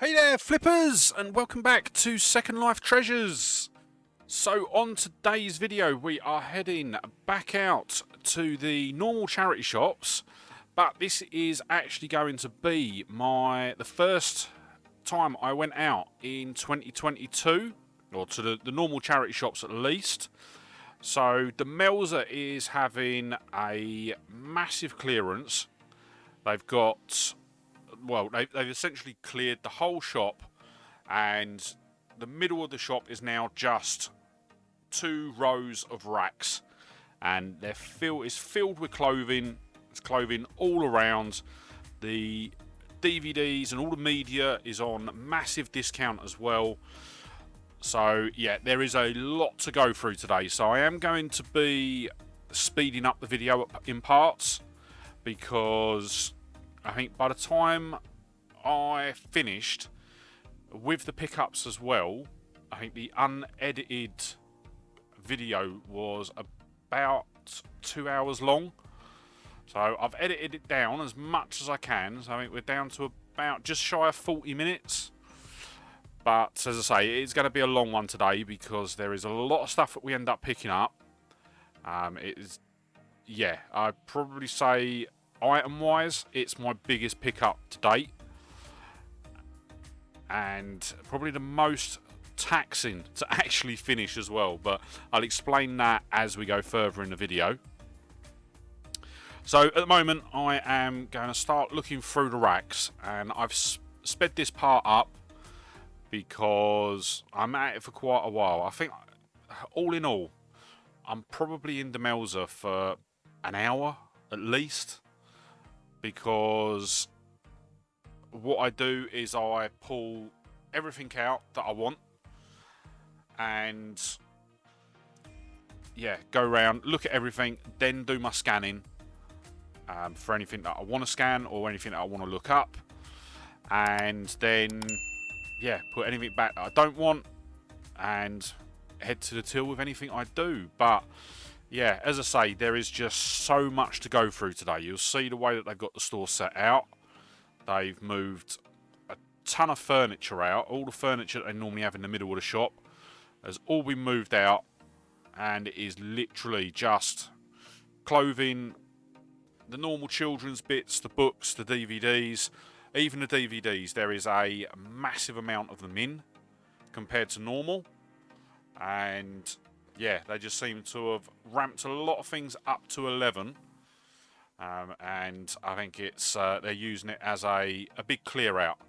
Hey there, flippers, and welcome back to Second Life Treasures. So on today's video, we are heading back out to the normal charity shops, but this is actually going to be the first time I went out in 2022, or to the normal charity shops at least. So the Melzer is having a massive clearance. They've got, well, they've essentially cleared the whole shop, and the middle of the shop is now just 2 rows of racks, and is filled with clothing. It's clothing all around. The DVDs and all the media is on massive discount as well. So yeah, there is a lot to go through today. So I am going to be speeding up the video in parts, because I think by the time I finished with the pickups as well, I think the unedited video was about 2 hours long. So I've edited it down as much as I can. So I think we're down to about just shy of 40 minutes. But as I say, it's going to be a long one today, because there is a lot of stuff that we end up picking up. I'd probably say item-wise, it's my biggest pickup to date, and probably the most taxing to actually finish as well. But I'll explain that as we go further in the video. So at the moment, I am going to start looking through the racks, and I've sped this part up because I'm at it for quite a while. I think, all in all, I'm probably in the Melzer for an hour at least, because what I do is I pull everything out that I want, and yeah, go around, look at everything, then do my scanning for anything that I want to scan or anything that I want to look up, and then yeah, put anything back that I don't want and head to the till with anything I do. But yeah, as I say, there is just so much to go through today. You'll see the way that they've got the store set out. They've moved a ton of furniture out. All the furniture that they normally have in the middle of the shop has all been moved out, and it is literally just clothing, the normal children's bits, the books, the DVDs. Even the DVDs, there is a massive amount of them in compared to normal. And yeah, they just seem to have ramped a lot of things up to 11. And I think it's they're using it as a big clear out.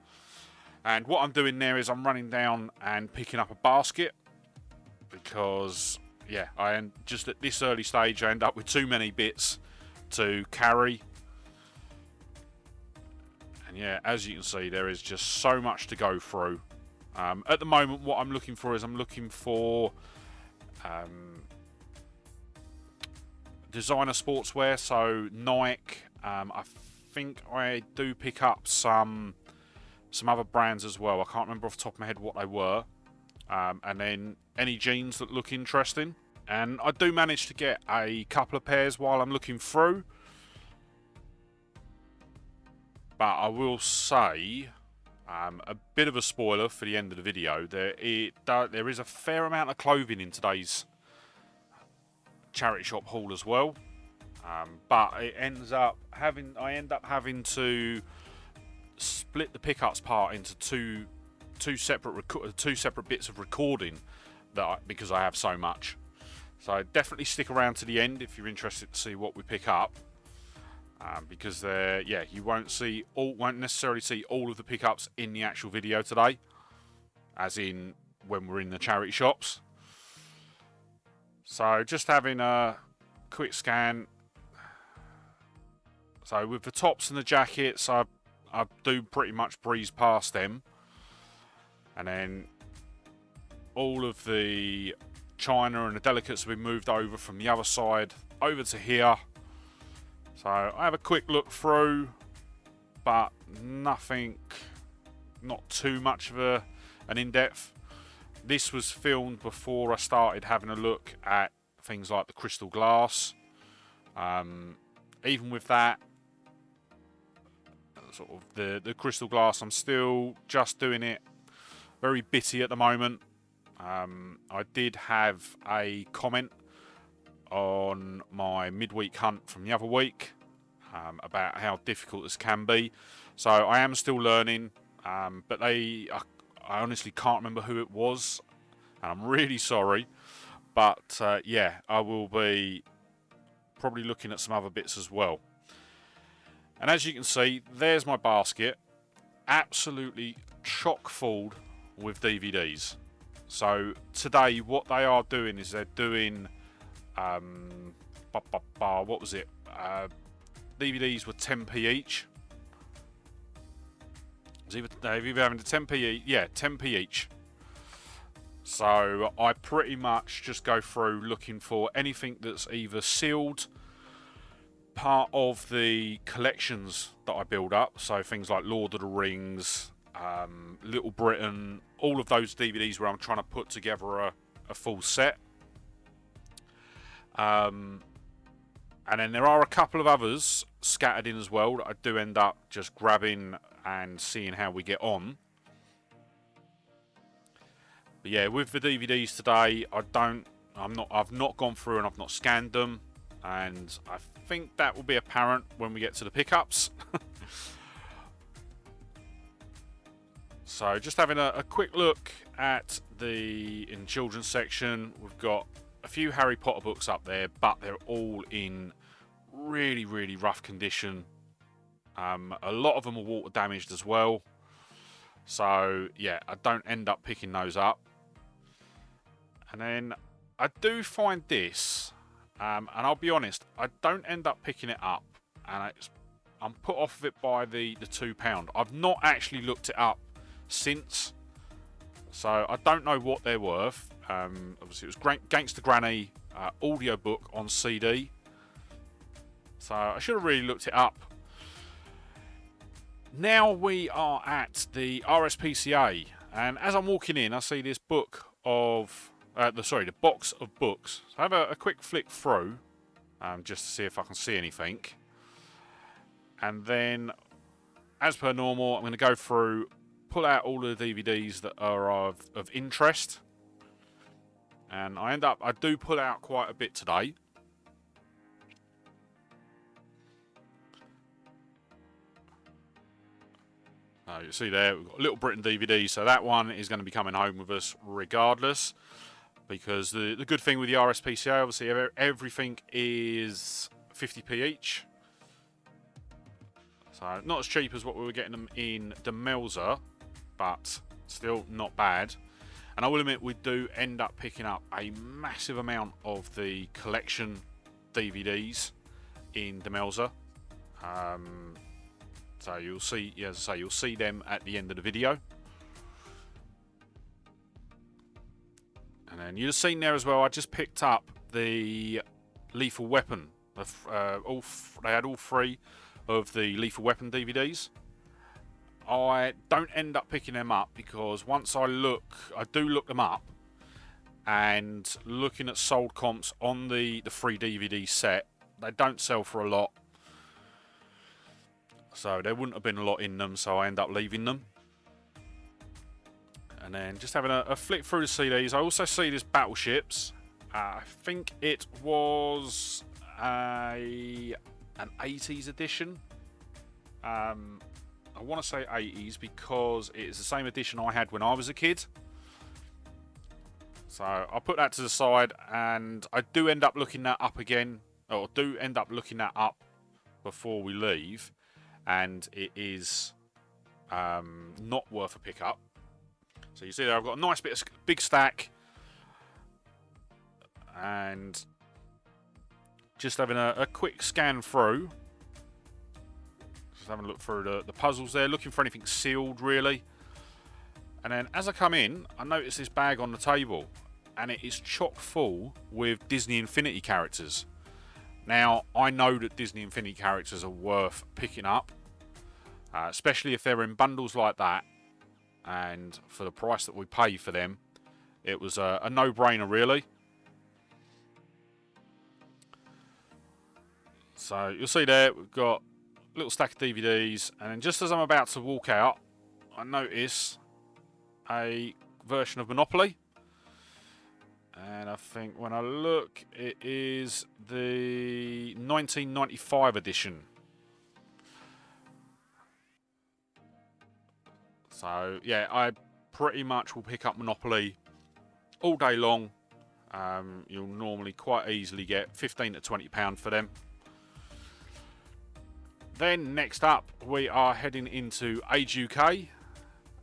And what I'm doing there is I'm running down and picking up a basket, because yeah, just at this early stage I end up with too many bits to carry. And yeah, as you can see, there is just so much to go through. At the moment, what I'm looking for is I'm looking for designer sportswear, so Nike. I think I do pick up some other brands as well. I can't remember off the top of my head what they were. And then any jeans that look interesting. And I do manage to get a couple of pairs while I'm looking through. But I will say, a bit of a spoiler for the end of the video, there is a fair amount of clothing in today's charity shop haul as well. But I end up having to split the pickups part into two separate bits of recording because I have so much. So definitely stick around to the end if you're interested to see what we pick up. Because you won't necessarily see all of the pickups in the actual video today, as in when we're in the charity shops. So just having a quick scan. So with the tops and the jackets, I do pretty much breeze past them, and then all of the china and the delicates have been moved over from the other side over to here. So I have a quick look through, but not too much of an in-depth. This was filmed before I started having a look at things like the crystal glass. Even with that, sort of the crystal glass. I'm still just doing it very bitty at the moment. I did have a comment on my midweek hunt from the other week about how difficult this can be. So I am still learning, but I honestly can't remember who it was, and I'm really sorry. But yeah, I will be probably looking at some other bits as well. And as you can see, there's my basket, absolutely chock full with DVDs. So today what they are doing is they're doing what was it? DVDs were 10p each. They're either having the 10p each. Yeah, 10p each. So I pretty much just go through looking for anything that's either sealed, part of the collections that I build up. So things like Lord of the Rings, Little Britain, all of those DVDs where I'm trying to put together a full set. And then there are a couple of others scattered in as well that I do end up just grabbing and seeing how we get on. But yeah, with the DVDs today, I've not gone through and I've not scanned them, and I think that will be apparent when we get to the pickups. So just having a quick look at in children's section, we've got a few Harry Potter books up there, but they're all in really, really rough condition. A lot of them are water damaged as well. So yeah, I don't end up picking those up. And then I do find this, and I'll be honest, I don't end up picking it up, and I'm put off of it by the £2. I've not actually looked it up since, so I don't know what they're worth. Obviously, it was Gangster Granny audiobook on CD, so I should have really looked it up. Now we are at the RSPCA, and as I'm walking in, I see this book of the box of books. So I have a quick flick through, just to see if I can see anything. And then, as per normal, I'm going to go through, pull out all the DVDs that are of interest. And I do pull out quite a bit today. You see there, we've got Little Britain DVD, so that one is going to be coming home with us regardless. Because the good thing with the RSPCA, obviously, everything is 50p each. So not as cheap as what we were getting them in Demelza, but still not bad. And I will admit, we do end up picking up a massive amount of the collection DVDs in Demelza. So you'll see, as I say, you'll see them at the end of the video. And then you've seen there as well, I just picked up the Lethal Weapon. They had all three of the Lethal Weapon DVDs. I don't end up picking them up because once I do look them up, and looking at sold comps on the free DVD set, they don't sell for a lot. So there wouldn't have been a lot in them, so I end up leaving them. And then just having a flick through the CDs. I also see this Battleships. I think it was an 80s edition. I want to say 80s because it is the same edition I had when I was a kid. So I'll put that to the side, and I do end up looking that up again, or do end up looking that up before we leave, and it is not worth a pickup. So you see there, I've got a nice big stack, and just having a quick scan through. Just having a look through the puzzles there, looking for anything sealed really. And then as I come in, I notice this bag on the table, and it is chock full with Disney Infinity characters. Now, I know that Disney Infinity characters are worth picking up, especially if they're in bundles like that. And for the price that we pay for them, it was a no-brainer really. So you'll see there, we've got little stack of DVDs, and then just as I'm about to walk out, I notice a version of Monopoly. And I think when I look, it is the 1995 edition. So, yeah, I pretty much will pick up Monopoly all day long. You'll normally quite easily get £15 to £20 for them. Then, next up, we are heading into Age UK.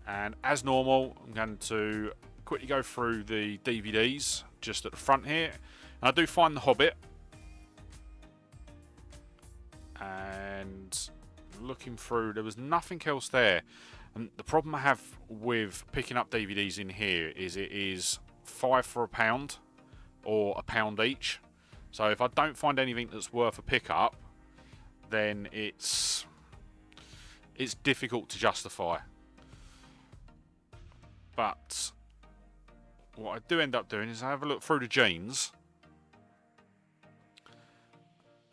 And as normal, I'm going to quickly go through the DVDs just at the front here. And I do find The Hobbit. And looking through, there was nothing else there. And the problem I have with picking up DVDs in here is it is £5 for £1 or £1 each. So if I don't find anything that's worth a pickup, then it's difficult to justify. But what I do end up doing is I have a look through the jeans.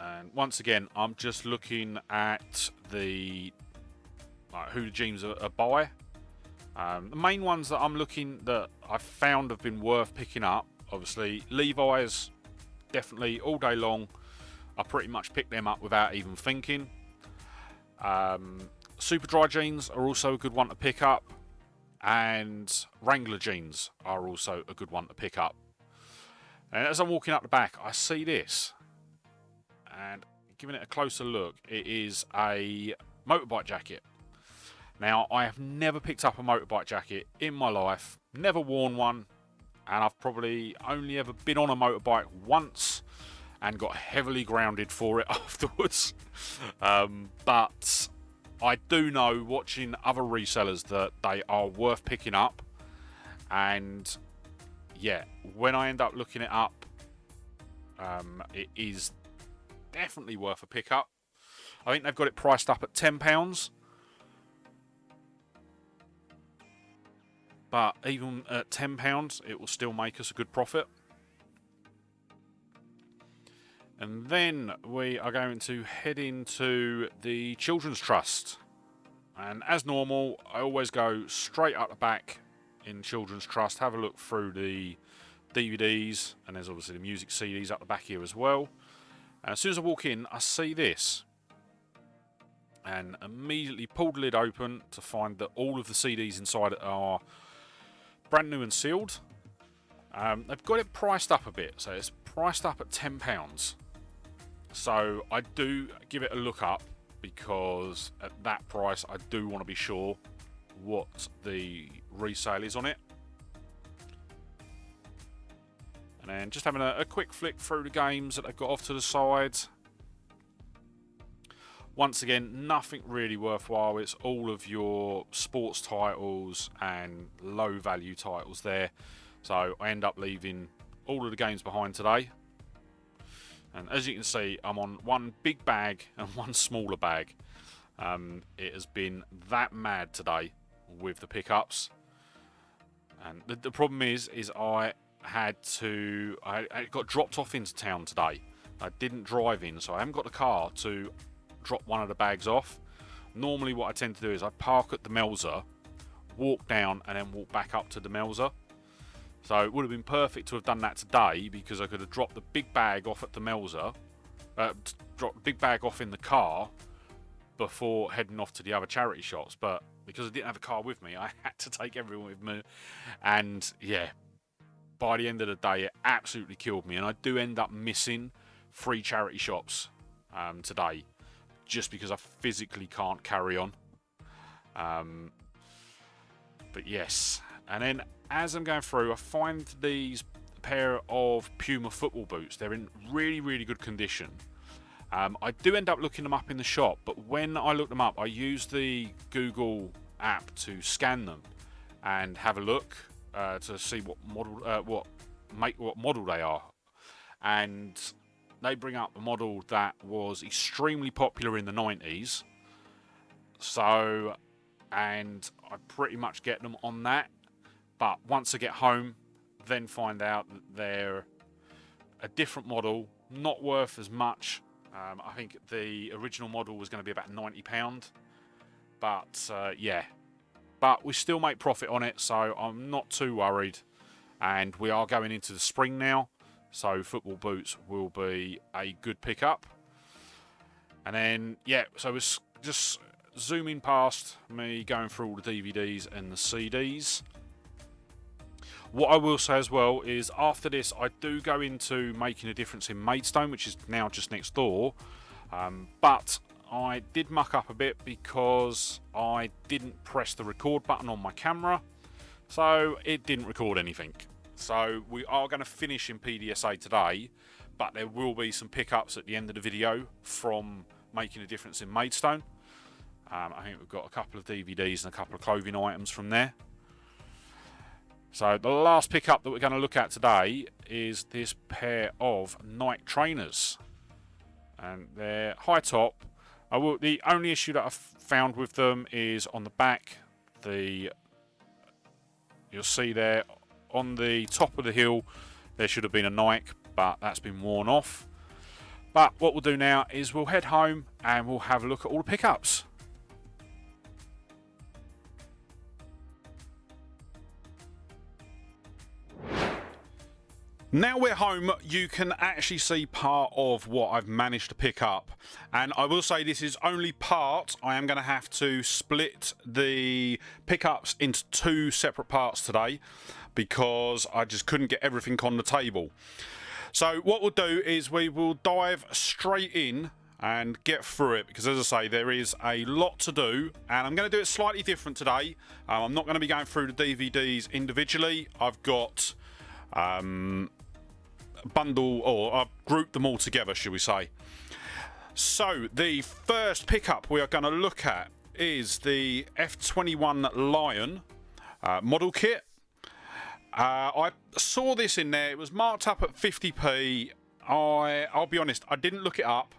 And once again, I'm just looking at the who the jeans are by. The main ones that I'm looking that I've found have been worth picking up, obviously Levi's, definitely all day long. I pretty much pick them up without even thinking. Super dry jeans are also a good one to pick up. And Wrangler jeans are also a good one to pick up. And as I'm walking up the back, I see this. And giving it a closer look, it is a motorbike jacket. Now, I have never picked up a motorbike jacket in my life, never worn one, and I've probably only ever been on a motorbike once and got heavily grounded for it afterwards. But I do know, watching other resellers, that they are worth picking up. And yeah, when I end up looking it up, it is definitely worth a pickup. I think they've got it priced up at £10. But even at £10, it will still make us a good profit. And then we are going to head into the Children's Trust. And as normal, I always go straight up the back in Children's Trust, have a look through the DVDs, and there's obviously the music CDs up the back here as well. And as soon as I walk in, I see this. And immediately pulled the lid open to find that all of the CDs inside it are brand new and sealed. They've got it priced up a bit, so it's priced up at £10. So I do give it a look up, because at that price I do want to be sure what the resale is on it. And then just having a quick flick through the games that they've got off to the side. Once again, nothing really worthwhile. It's all of your sports titles and low value titles there. So I end up leaving all of the games behind today. And as you can see, I'm on one big bag and one smaller bag. It has been that mad today with the pickups. And the problem is I got dropped off into town today. I didn't drive in, so I haven't got the car to drop one of the bags off. Normally what I tend to do is I park at the Melzer, walk down, and then walk back up to the Melzer. So it would have been perfect to have done that today, because I could have dropped the big bag off at the Melzer, dropped the big bag off in the car before heading off to the other charity shops. But because I didn't have a car with me, I had to take everyone with me. And yeah, by the end of the day, it absolutely killed me. And I do end up missing 3 charity shops today, just because I physically can't carry on. But yes, and then as I'm going through, I find these pair of Puma football boots. They're in really, really good condition. I do end up looking them up in the shop, but when I look them up, I use the Google app to scan them and have a look to see what model they are. And they bring up a model that was extremely popular in the 90s. So, and I pretty much get them on that. But once I get home, then find out that they're a different model, not worth as much, I think the original model was going to be about £90, but yeah, but we still make profit on it, so I'm not too worried. And we are going into the spring now, so football boots will be a good pickup. And then yeah, so it's just zooming past me, going through all the DVDs and the CDs. What I will say as well is after this I do go into Making a Difference in Maidstone, which is now just next door, but I did muck up a bit because I didn't press the record button on my camera, so it didn't record anything. So we are going to finish in PDSA today, but there will be some pickups at the end of the video from Making a Difference in Maidstone. I think we've got a couple of DVDs and a couple of clothing items from there. So the last pickup that we're going to look at today is this pair of Nike trainers, and they're high top. The only issue that I've found with them is on the back. You'll see there on the top of the heel there should have been a Nike, but that's been worn off. But what we'll do now is we'll head home and we'll have a look at all the pickups. Now we're home, you can actually see part of what I've managed to pick up. And I will say this is only part. I am going to have to split the pickups into two separate parts today because I just couldn't get everything on the table. So what we'll do is we will dive straight in and get through it, because as I say, there is a lot to do and I'm going to do it slightly different today. I'm not going to be going through the DVDs individually. I've got I've grouped them all together, shall we say. So the first pickup we are going to look at is the F21 Lion model kit. I saw this in there. It was marked up at 50p. I'll be honest, I didn't look it up.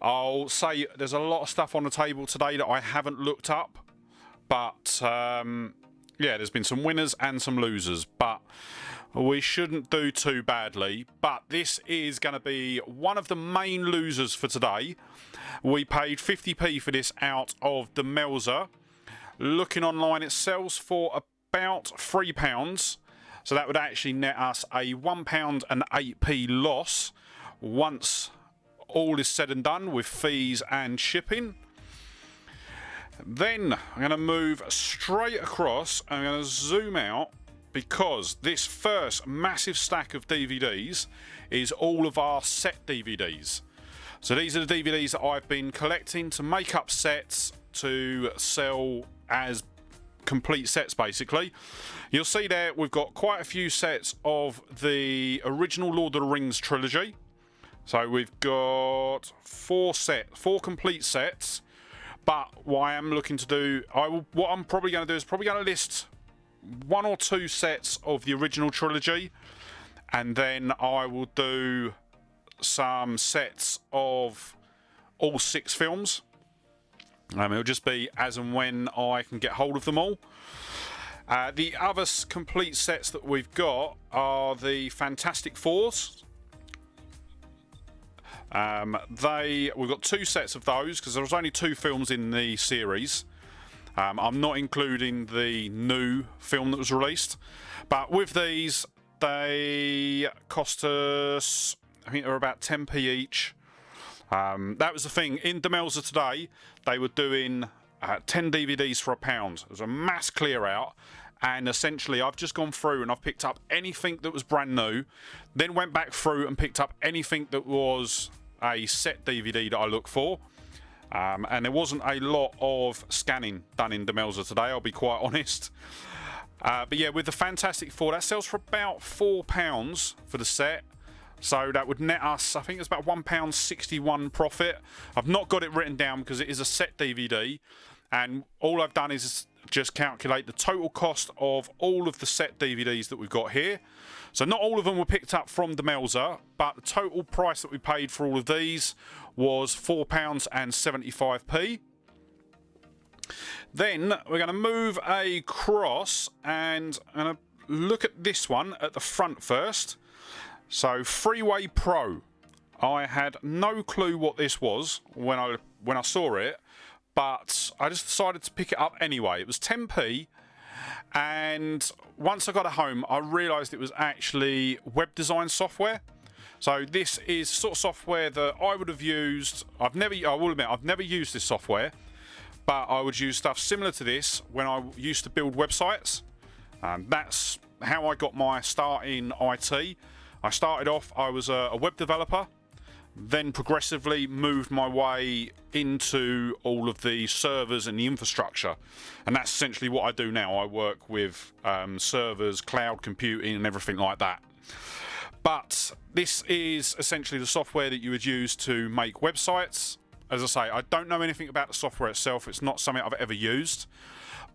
I'll say there's a lot of stuff on the table today that I haven't looked up, but yeah, there's been some winners and some losers, but we shouldn't do too badly. But this is going to be one of the main losers for today. We paid 50p for this out of the Melzer. Looking online, it sells for about £3. So that would actually net us a £1 and 8p loss once all is said and done with fees and shipping. Then I'm going to move straight across. I'm going to zoom out, because this first massive stack of DVDs is all of our set DVDs. So these are the DVDs that I've been collecting to make up sets to sell as complete sets, basically. You'll see there we've got quite a few sets of the original Lord of the Rings trilogy. So we've got four complete sets. But what I am looking to do, what I'm probably going to do is probably going to list one or two sets of the original trilogy, and then I will do some sets of all 6 films. It'll just be as and when I can get hold of them all. The other complete sets that we've got are the Fantastic Fours. We've got 2 sets of those because there was only 2 films in the series. I'm not including the new film that was released, but with these they cost us, I think they're about 10p each. That was the thing in Demelza today. They were doing 10 DVDs for £1. It was a mass clear out, and essentially I've just gone through and I've picked up anything that was brand new, then went back through and picked up anything that was a set DVD that I look for. And there wasn't a lot of scanning done in Demelza today, I'll be quite honest. But yeah, with the Fantastic Four, that sells for about £4 for the set. So that would net us, I think it's about £1.61 profit. I've not got it written down because it is a set DVD. And all I've done is just calculate the total cost of all of the set DVDs that we've got here. So not all of them were picked up from Demelza, but the total price that we paid for all of these was £4 and 75p. Then we're going to move across and I'm going to look at this one at the front first. So Freeway Pro. I had no clue what this was when I saw it, but I just decided to pick it up anyway. It was 10p, and once I got it home, I realised it was actually web design software. So this is sort of software that I would have used. I will admit, I've never used this software, but I would use stuff similar to this when I used to build websites. That's how I got my start in IT. I started off, I was a web developer, then progressively moved my way into all of the servers and the infrastructure, and that's essentially what I do now. I work with servers, cloud computing and everything like that. But this is essentially the software that you would use to make websites. As I say, I don't know anything about the software itself. It's not something I've ever used,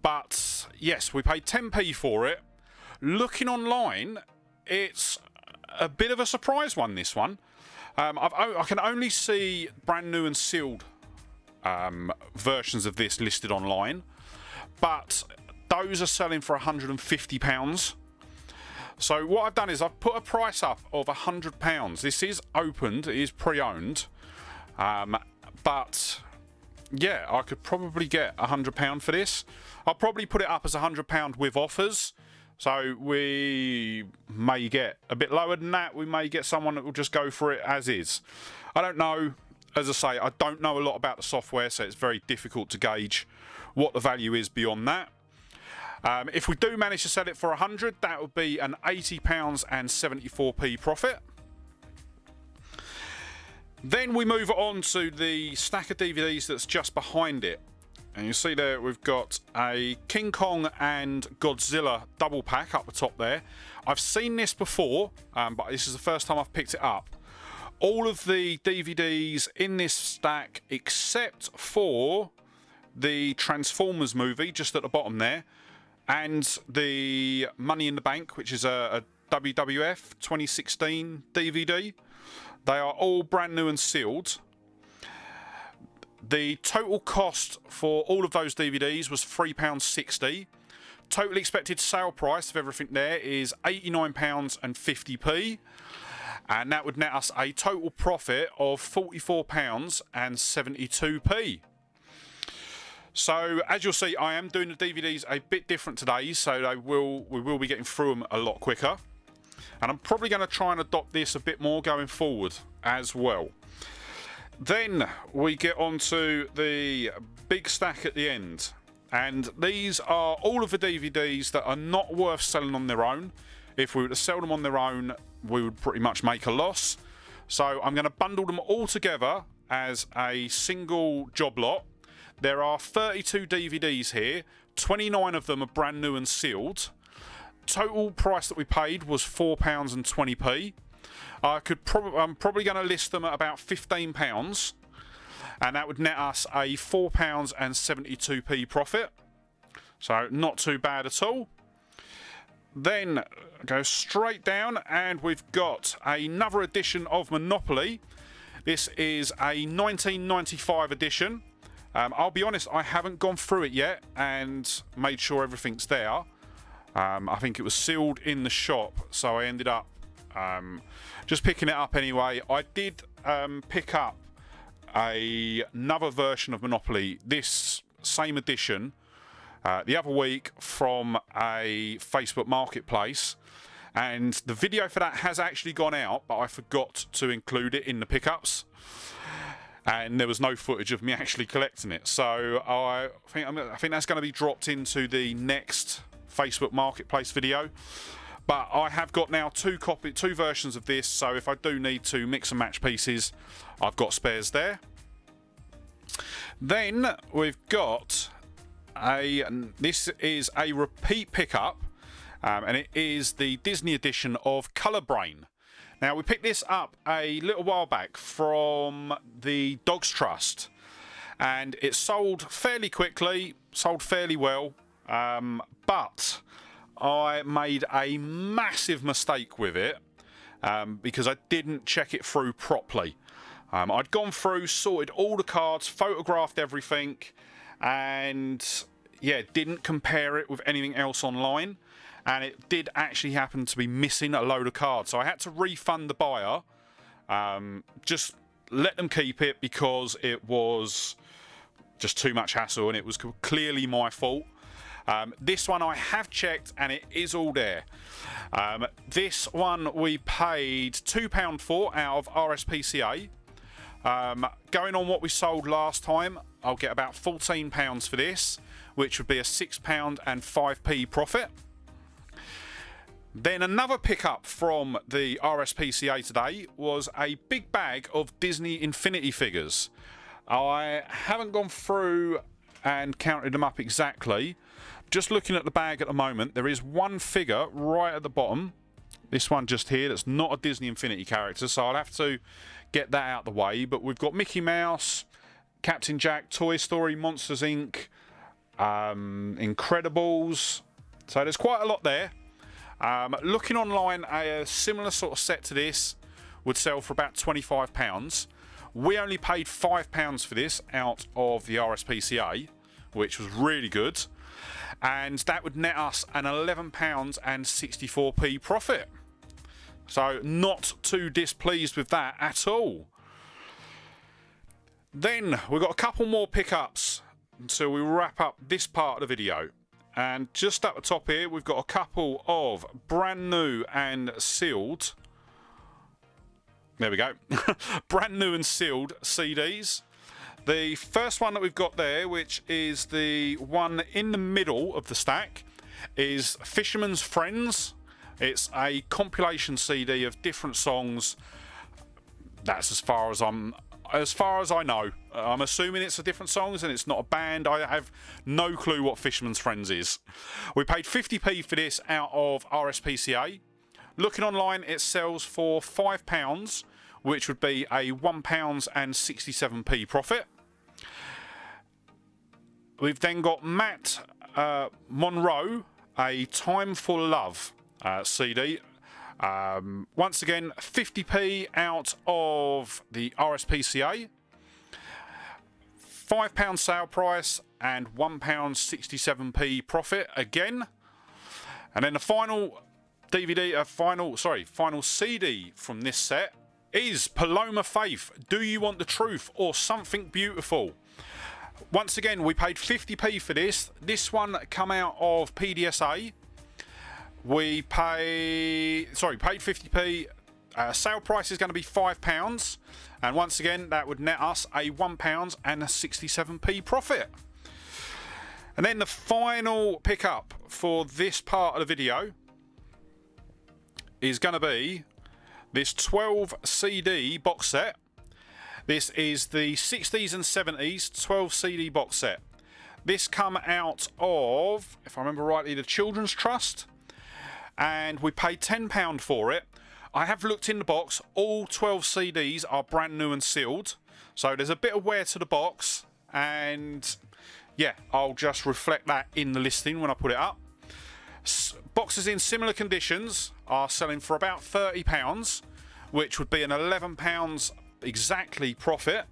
but yes, we paid 10p for it. Looking online, it's a bit of a surprise one, this one. I can only see brand new and sealed versions of this listed online, but those are selling for £150. So what I've done is I've put a price up of £100. This is opened, it is pre-owned, but yeah, I could probably get £100 for this. I'll probably put it up as £100 with offers. So we may get a bit lower than that. We may get someone that will just go for it as is. I don't know. As I say, I don't know a lot about the software, so it's very difficult to gauge what the value is beyond that. If we do manage to sell it for 100, that would be an £80 and 74p profit. Then we move on to the stack of DVDs that's just behind it. And you see there we've got a King Kong and Godzilla double pack up the top there. I've seen this before, but this is the first time I've picked it up. All of the DVDs in this stack, except for the Transformers movie just at the bottom there, and the Money in the Bank, which is a WWF 2016 DVD. They are all brand new and sealed. The total cost for all of those DVDs was £3.60. Total expected sale price of everything there is £89.50, and that would net us a total profit of £44.72. So as you'll see, I am doing the DVDs a bit different today, so we will be getting through them a lot quicker, and I'm probably going to try and adopt this a bit more going forward as well. Then we get on to the big stack at the end, and these are all of the DVDs that are not worth selling on their own. If we were to sell them on their own, we would pretty much make a loss. So I'm going to bundle them all together as a single job lot. There are 32 DVDs here, 29 of them are brand new and sealed. Total price that we paid was £4.20. I'm probably going to list them at about £15, and that would net us a £4.72 profit. So not too bad at all. Then go straight down, and we've got another edition of Monopoly. This is a 1995 edition. I'll be honest, I haven't gone through it yet and made sure everything's there. I think it was sealed in the shop, so I ended up just picking it up anyway. I did pick up another version of Monopoly, this same edition, the other week from a Facebook marketplace, and the video for that has actually gone out, but I forgot to include it in the pickups, and there was no footage of me actually collecting it. So I think that's going to be dropped into the next Facebook marketplace video. But I have got now two versions of this, so if I do need to mix and match pieces, I've got spares there. Then we've got this is a repeat pickup, and it is the Disney edition of Colour Brain. Now, we picked this up a little while back from the Dogs Trust, and it sold fairly quickly, sold fairly well, but I made a massive mistake with it because I didn't check it through properly. I'd gone through, sorted all the cards, photographed everything, and yeah, didn't compare it with anything else online. And it did actually happen to be missing a load of cards, so I had to refund the buyer Just let them keep it because it was just too much hassle and it was clearly my fault. This one I have checked and it is all there. This one we paid £2 for out of RSPCA. Going on what we sold last time, I'll get about £14 for this, which would be a £6 and 5p profit. Then another pickup from the RSPCA today was a big bag of Disney Infinity figures. I haven't gone through and counted them up exactly. Just looking at the bag at the moment, there is one figure right at the bottom. This one just here, that's not a Disney Infinity character, so I'll have to get that out of the way. But we've got Mickey Mouse, Captain Jack, Toy Story, Monsters Inc., Incredibles. So there's quite a lot there. Looking online, a similar sort of set to this would sell for about £25. We only paid £5 for this out of the RSPCA, which was really good. And that would net us an £11 and 64p profit. So not too displeased with that at all. Then we've got a couple more pickups until we wrap up this part of the video. And just at the top here, we've got a couple of brand new and sealed. There we go. Brand new and sealed CDs. The first one that we've got there, which is the one in the middle of the stack, is Fisherman's Friends. It's a compilation CD of different songs. That's as far as I know. I'm assuming it's a different songs and it's not a band. I have no clue what Fisherman's Friends is. We paid 50p for this out of RSPCA. Looking online, it sells for £5, which would be a £1 and 67p profit. We've then got Matt Monroe, A Time for Love CD. Once again, 50p out of the RSPCA. £5 sale price and £1 67p profit again. And then the final final CD from this set is Paloma Faith, Do You Want the Truth or Something Beautiful. Once again, we paid 50p for this. This one come out of PDSA. We paid 50p. Sale price is going to be £5. And once again, that would net us a £1 and a 67p profit. And then the final pickup for this part of the video is going to be this 12 CD box set. This is the 60s and 70s 12 CD box set. This come out of, if I remember rightly, the Children's Trust. And we paid £10 for it. I have looked in the box. All 12 CDs are brand new and sealed. So there's a bit of wear to the box. And yeah, I'll just reflect that in the listing when I put it up. Boxes in similar conditions are selling for about £30, which would be an £11 exactly profit.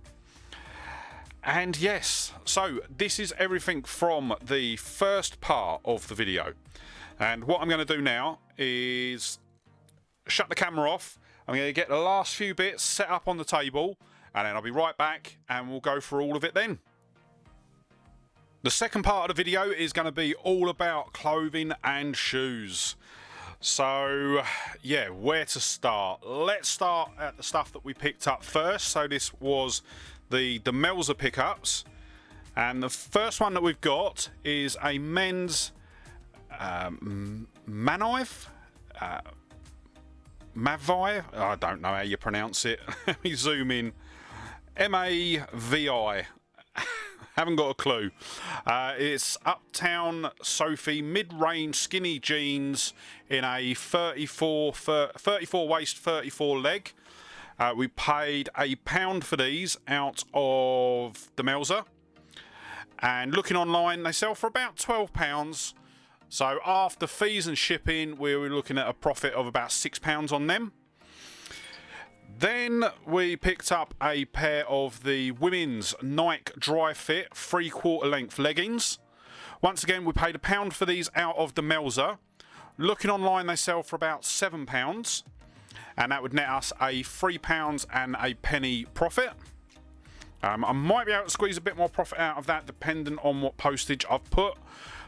And yes, so this is everything from the first part of the video. And what I'm going to do now is shut the camera off. I'm going to get the last few bits set up on the table, and then I'll be right back and we'll go through all of it then. The second part of the video is going to be all about clothing and shoes. So yeah, where to start? Let's start at the stuff that we picked up first. So this was the Demelza pickups, and the first one that we've got is a men's Mavive. I don't know how you pronounce it. Let me zoom in. Mavi. Haven't got a clue. It's Uptown Sophie mid-range skinny jeans in a 34 waist, 34 leg. We paid £1 for these out of Demelza. And looking online, they sell for about £12. So after fees and shipping, we were looking at a profit of about £6 on them. Then we picked up a pair of the women's Nike Dry Fit 3/4 length leggings. Once again, we paid £1 for these out of Demelza. Looking online, they sell for about £7. and that would net us a £3 and a penny profit. I might be able to squeeze a bit more profit out of that depending on what postage I've put.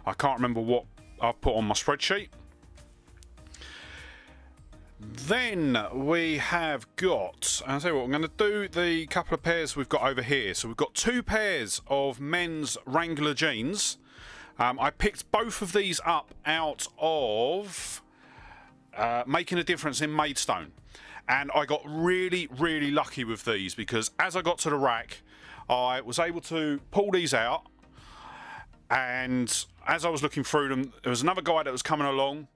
I can't remember what I've put on my spreadsheet. Then we have got, I'll tell you what, I'm going to do the couple of pairs we've got over here. So we've got 2 pairs of men's Wrangler jeans. I picked both of these up out of Making a Difference in Maidstone. And I got really, really lucky with these because as I got to the rack, I was able to pull these out. And as I was looking through them, there was another guy that was coming along.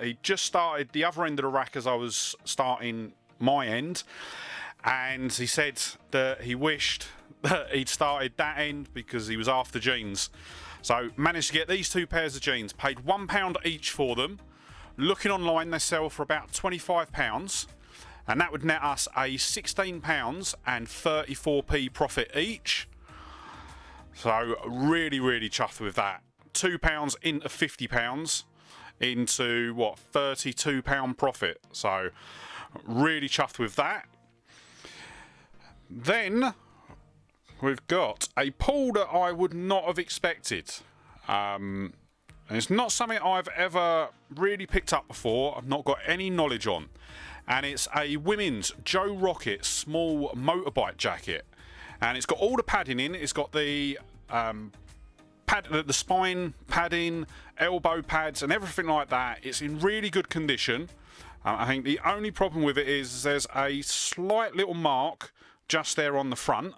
He just started the other end of the rack as I was starting my end. And he said that he wished that he'd started that end because he was after jeans. So managed to get these 2 pairs of jeans. Paid £1 each for them. Looking online, they sell for about £25. And that would net us a £16 and 34p profit each. So really, really chuffed with that. £2 into £50 into what, £32 profit. So really chuffed with that. Then we've got a pull that I would not have expected. And it's not something I've ever really picked up before. I've not got any knowledge on. And it's a women's Joe Rocket small motorbike jacket. And it's got all the padding in. It's got the the spine padding, elbow pads and everything like that. It's in really good condition. I think the only problem with it is there's a slight little mark just there on the front.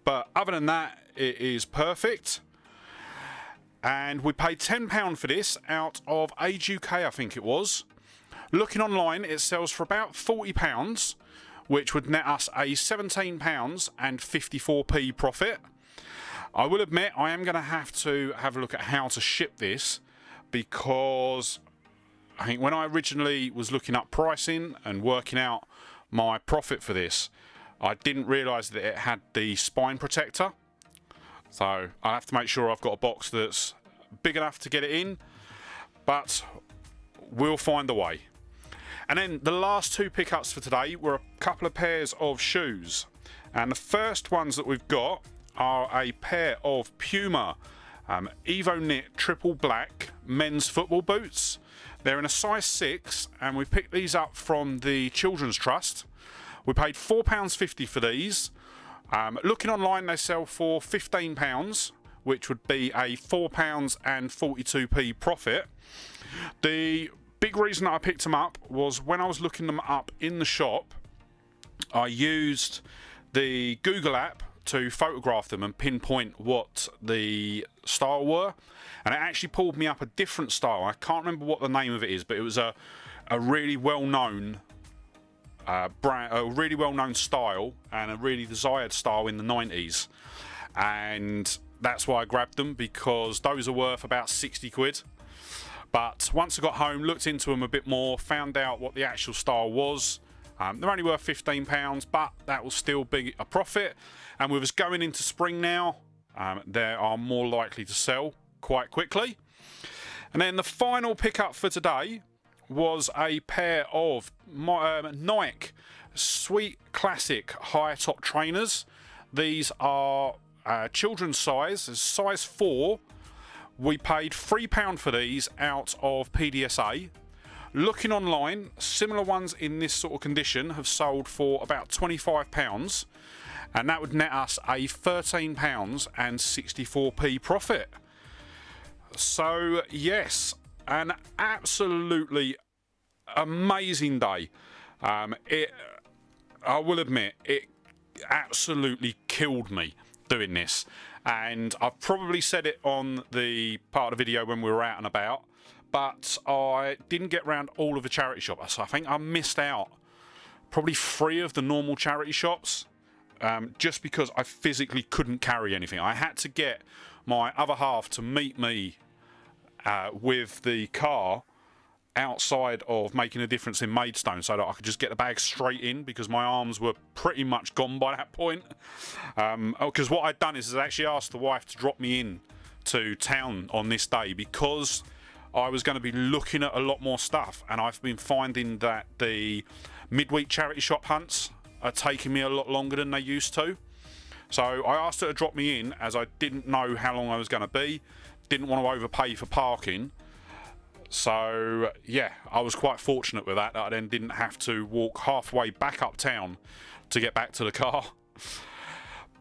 But other than that, it is perfect. And we paid £10 for this out of Age UK, I think it was. Looking online, it sells for about £40, which would net us a £17 and 54p profit. I will admit I am going to have a look at how to ship this because I think when I originally was looking up pricing and working out my profit for this, I didn't realise that it had the spine protector. So I have to make sure I've got a box that's big enough to get it in, but we'll find a way. And then the last 2 pickups for today were a couple of pairs of shoes. And the first ones that we've got are a pair of Puma Evo Knit Triple Black men's football boots. They're in a size 6 and we picked these up from the Children's Trust. We paid £4.50 for these. Looking online, they sell for £15, which would be a £4 and 42p profit. The big reason that I picked them up was when I was looking them up in the shop, I used the Google app to photograph them and pinpoint what the style were, and it actually pulled me up a different style. I can't remember what the name of it is, but it was a really well-known brand, a really well-known style and a really desired style in the 90s, and that's why I grabbed them, because those are worth about 60 quid. But once I got home, looked into them a bit more, found out what the actual style was. They're only worth £15, but that will still be a profit. And with us going into spring now, they are more likely to sell quite quickly. And then the final pickup for today was a pair of Nike Sweet Classic high top trainers. These are children's size, size 4. We paid £3 for these out of PDSA. Looking online, similar ones in this sort of condition have sold for about £25, and that would net us a £13 and 64p profit. So yes, an absolutely amazing day. I will admit, it absolutely killed me doing this, and I've probably said it on the part of the video when we were out and about, but I didn't get round all of the charity shops. So I think I missed out probably 3 of the normal charity shops, just because I physically couldn't carry anything. I had to get my other half to meet me with the car outside of Making a Difference in Maidstone so that I could just get the bag straight in, because my arms were pretty much gone by that point. Because what I'd done is I'd actually asked the wife to drop me in to town on this day, because I was going to be looking at a lot more stuff, and I've been finding that the midweek charity shop hunts are taking me a lot longer than they used to. So I asked her to drop me in, as I didn't know how long I was going to be, didn't want to overpay for parking. So yeah, I was quite fortunate with that I then didn't have to walk halfway back uptown to get back to the car.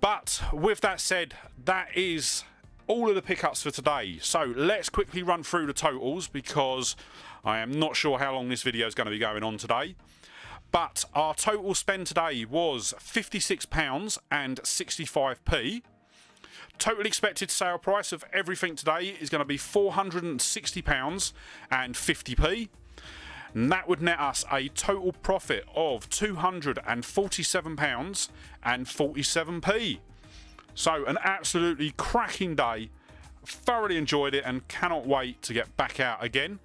But with that said, that is all of the pickups for today. So let's quickly run through the totals, because I am not sure how long this video is going to be going on today. But our total spend today was £56.65. Total expected sale price of everything today is going to be £460.50. And that would net us a total profit of £247.47. So an absolutely cracking day. Thoroughly enjoyed it and cannot wait to get back out again.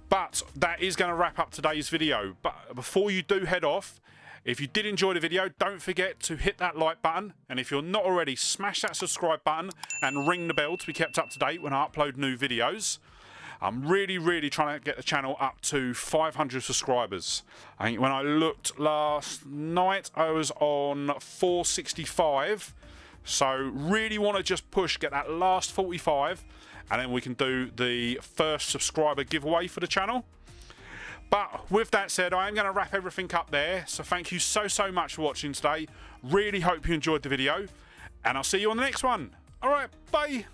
But that is going to wrap up today's video. But before you do head off, if you did enjoy the video, don't forget to hit that like button. And if you're not already, smash that subscribe button and ring the bell to be kept up to date when I upload new videos. I'm really trying to get the channel up to 500 subscribers. I think when I looked last night, I was on 465. So really want to just push, get that last 45. And then we can do the first subscriber giveaway for the channel. But with that said, I am going to wrap everything up there. So thank you so much for watching today. Really hope you enjoyed the video. And I'll see you on the next one. Alright, bye.